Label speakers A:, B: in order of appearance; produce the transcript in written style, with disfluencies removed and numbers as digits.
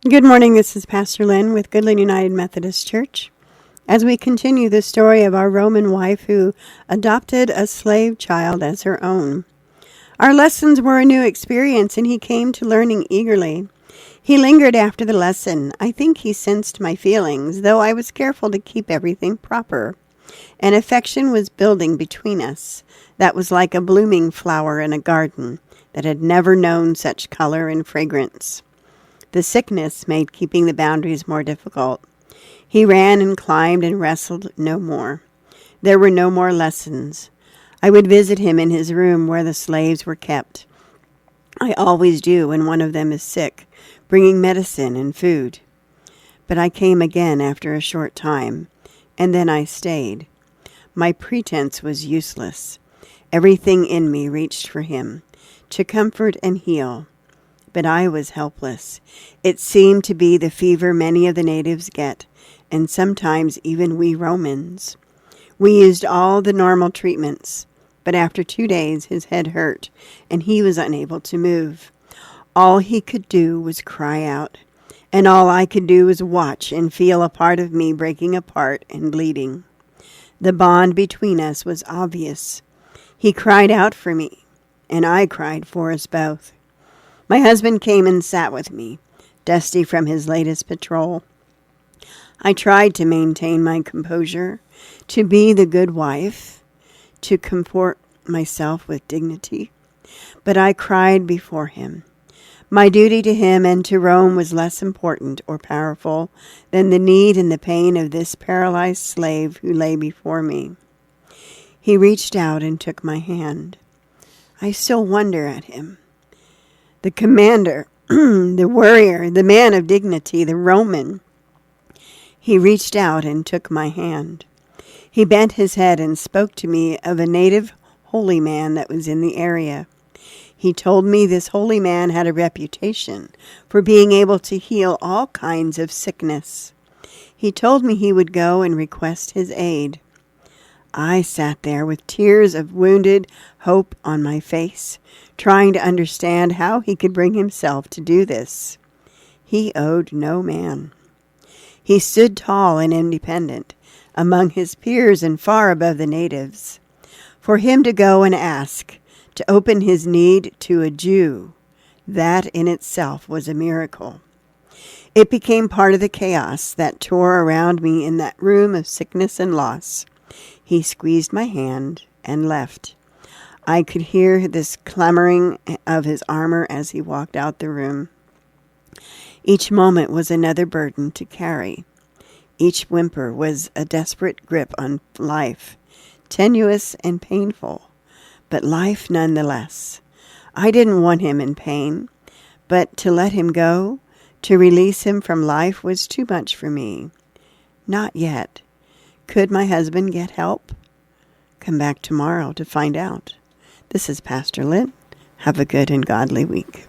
A: Good morning, this is Pastor Lyn with Goodland United Methodist Church. As we continue the story of our Roman wife who adopted a slave child as her own. Our lessons were a new experience and he came to learning eagerly. He lingered after the lesson. I think he sensed my feelings, though I was careful to keep everything proper. An affection was building between us that was like a blooming flower in a garden that had never known such color and fragrance. The sickness made keeping the boundaries more difficult. He ran and climbed and wrestled no more. There were no more lessons. I would visit him in his room where the slaves were kept. I always do when one of them is sick, bringing medicine and food. But I came again after a short time, and then I stayed. My pretense was useless. Everything in me reached for him, to comfort and heal. But I was helpless. It seemed to be the fever many of the natives get, and sometimes even we Romans. We used all the normal treatments, but after 2 days his head hurt, and he was unable to move. All he could do was cry out, and all I could do was watch and feel a part of me breaking apart and bleeding. The bond between us was obvious. He cried out for me, and I cried for us both. My husband came and sat with me, dusty from his latest patrol. I tried to maintain my composure, to be the good wife, to comport myself with dignity, but I cried before him. My duty to him and to Rome was less important or powerful than the need and the pain of this paralyzed slave who lay before me. He reached out and took my hand. I still wonder at him. The commander, the warrior, the man of dignity, the Roman. He reached out and took my hand. He bent his head and spoke to me of a native holy man that was in the area. He told me this holy man had a reputation for being able to heal all kinds of sickness. He told me he would go and request his aid. I sat there with tears of wounded hope on my face, trying to understand how he could bring himself to do this. He owed no man. He stood tall and independent among his peers and far above the natives. For him to go and ask, to open his need to a Jew, that in itself was a miracle. It became part of the chaos that tore around me in that room of sickness and loss. He squeezed my hand and left. I could hear this clamoring of his armor as he walked out the room. Each moment was another burden to carry. Each whimper was a desperate grip on life, tenuous and painful, but life nonetheless. I didn't want him in pain, but to let him go, to release him from life was too much for me. Not yet. Could my husband get help? Come back tomorrow to find out. This is Pastor Lyn. Have a good and godly week.